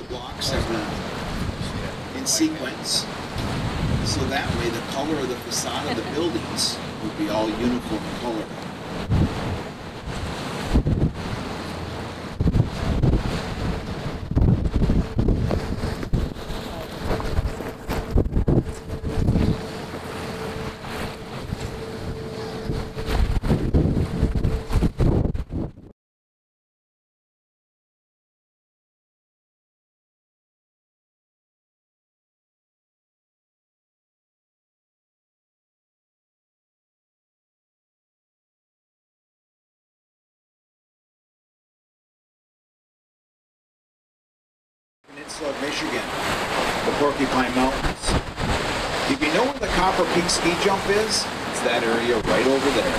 blocks that were in sequence, so that way the color of the facade of the buildings would be all uniform color. Peninsula of Michigan, the Porcupine Mountains. If you know where the Copper Peak ski jump is, it's that area right over there.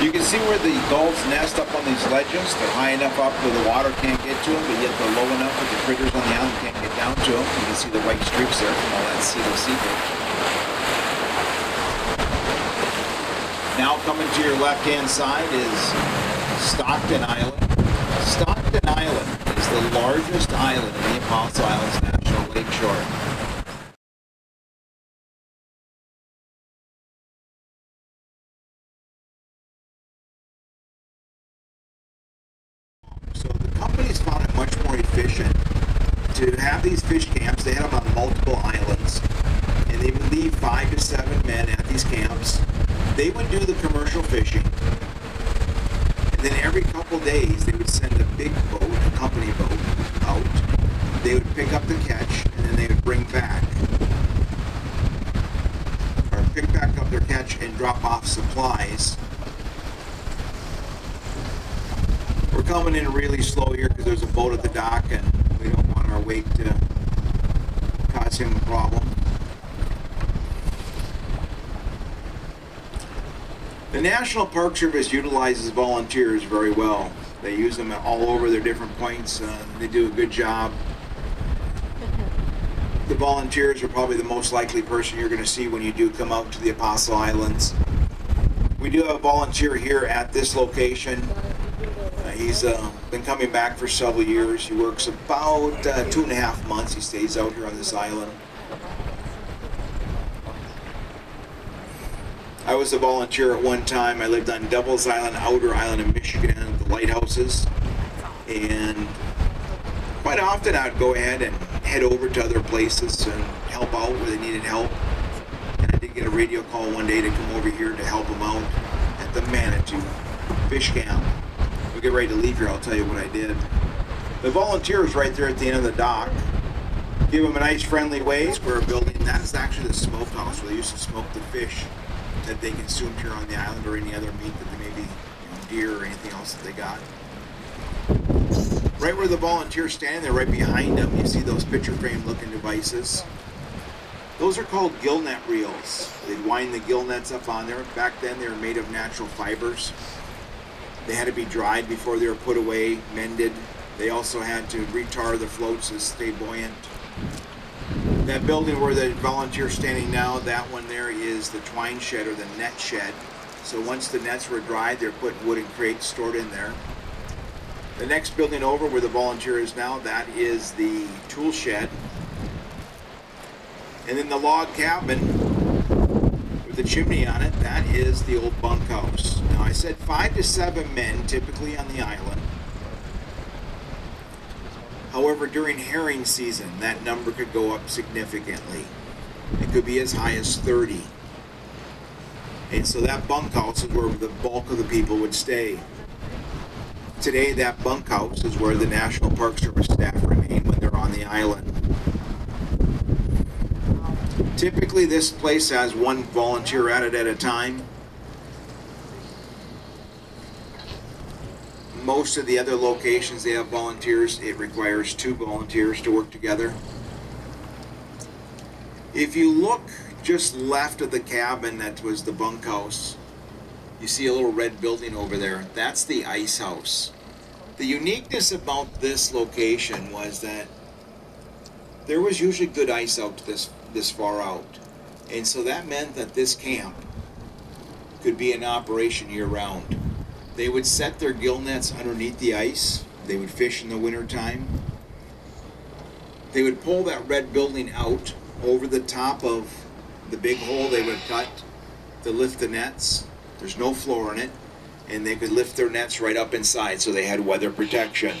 You can see where the gulls nest up on these ledges. They're high enough up where the water can't get to them, but yet they're low enough that the critters on the island can't get down to them. You can see the white streaks there from all that seepage. Now coming to your left-hand side is Stockton Island. Stockton Island is the largest island in the Apostle Islands National Lakeshore. So the companies found it much more efficient to have these fish camps. They had them on multiple islands, and they would leave 5 to 7 men at these camps. They would do the commercial fishing, and then every couple days they would send a big boat, a company boat, out. They would pick up the catch, and then they would bring back, or pick back up their catch and drop off supplies. We're coming in really slow here because there's a boat at the dock, and we don't want our weight to cause him a problem. The National Park Service utilizes volunteers very well. They use them all over their different points. They do a good job. The volunteers are probably the most likely person you're going to see when you do come out to the Apostle Islands. We do have a volunteer here at this location. He's been coming back for several years. He works about 2.5 months. He stays out here on this island. I was a volunteer at one time. I lived on Devil's Island, Outer Island in Michigan, at the lighthouses. And quite often I'd go ahead and head over to other places and help out where they needed help. And I did get a radio call one day to come over here to help them out at the Manitou Fish Camp. We'll get ready to leave here, I'll tell you what I did. The volunteers right there at the end of the dock. Give them a nice friendly way. We're building, that is actually the smokehouse where they used to smoke the fish that they consumed here on the island, or any other meat that they maybe, deer or anything else that they got. Right where the volunteer's standing there, right behind them, you see those picture frame looking devices. Those are called gill net reels. They'd wind the gill nets up on there. Back then they were made of natural fibers. They had to be dried before they were put away, mended. They also had to retar the floats to stay buoyant. That building where the volunteer's standing now, that one there is the twine shed or the net shed. So once the nets were dried, they're put in wooden crates stored in there. The next building over where the volunteer is now, that is the tool shed. And then the log cabin with the chimney on it, that is the old bunkhouse. Now I said 5 to 7 men typically on the island. However, during herring season, that number could go up significantly. It could be as high as 30. And so that bunkhouse is where the bulk of the people would stay. Today, that bunkhouse is where the National Park Service staff remain when they're on the island. Typically, this place has one volunteer at it at a time. Most of the other locations, they have volunteers. It requires 2 volunteers to work together. If you look just left of the cabin that was the bunkhouse, you see a little red building over there. That's the ice house. The uniqueness about this location was that there was usually good ice out to this far out. And so that meant that this camp could be in operation year-round. They would set their gill nets underneath the ice. They would fish in the wintertime. They would pull that red building out over the top of the big hole they would cut to lift the nets. There's no floor in it, and they could lift their nets right up inside, so they had weather protection.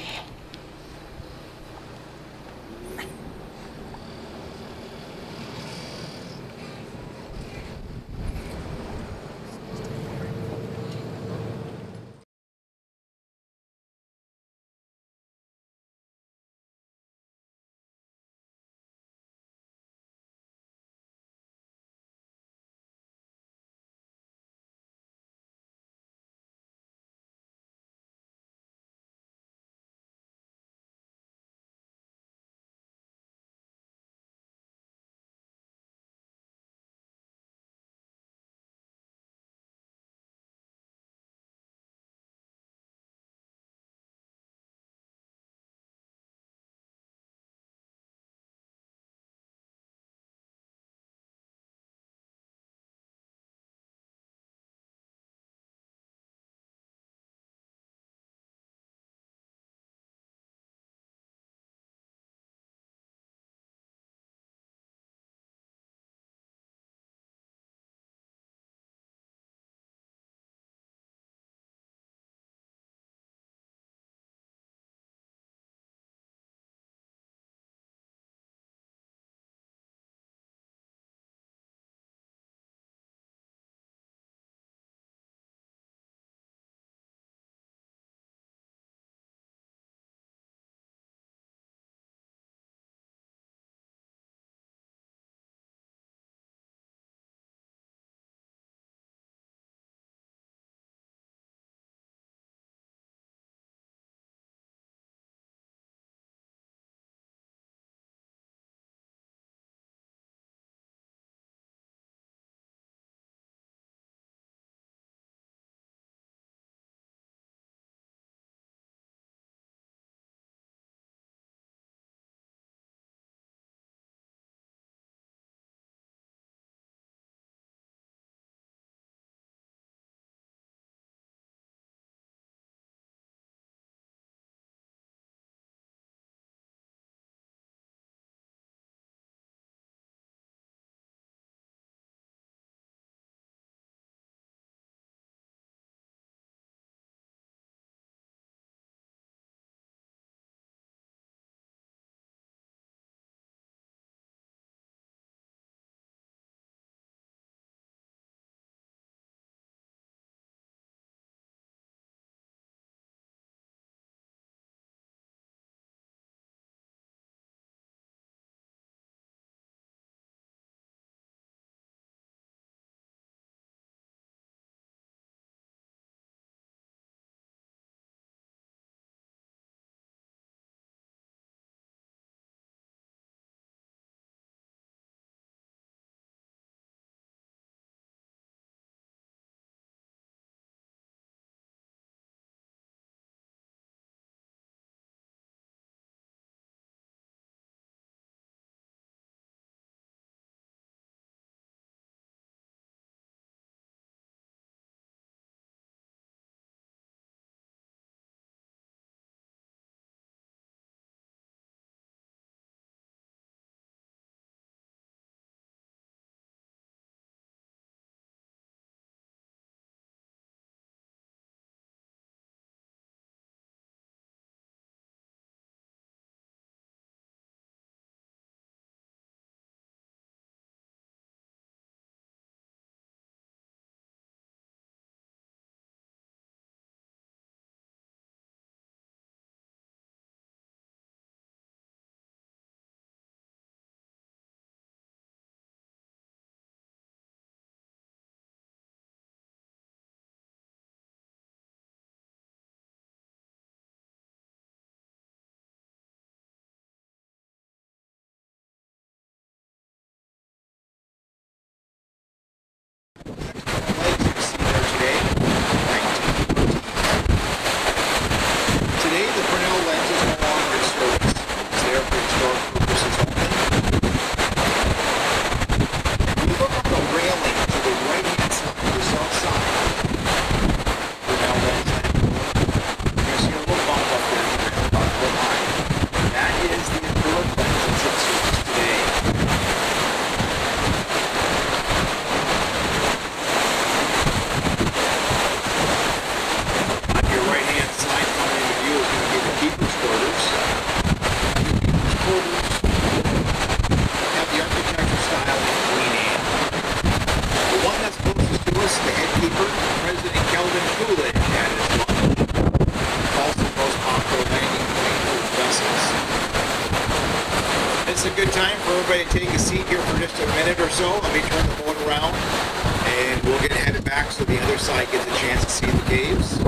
everybody take a seat here for just a minute or so. Let me turn the boat around and we'll get headed back so the other side gets a chance to see the caves.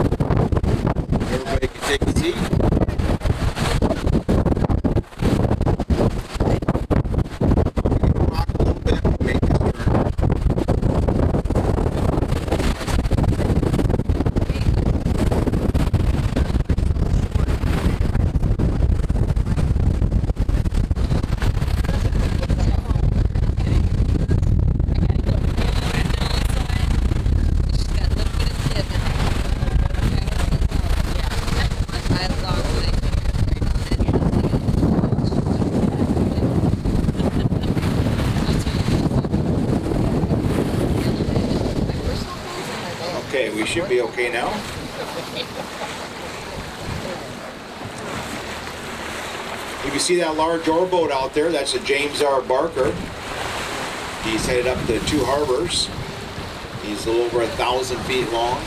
Everybody can take a seat. Rock a little bit, make this turn. Okay, we should be okay now. If you see that large ore boat out there, that's a James R. Barker. He's headed up the two harbors. He's a little over 1,000 feet long.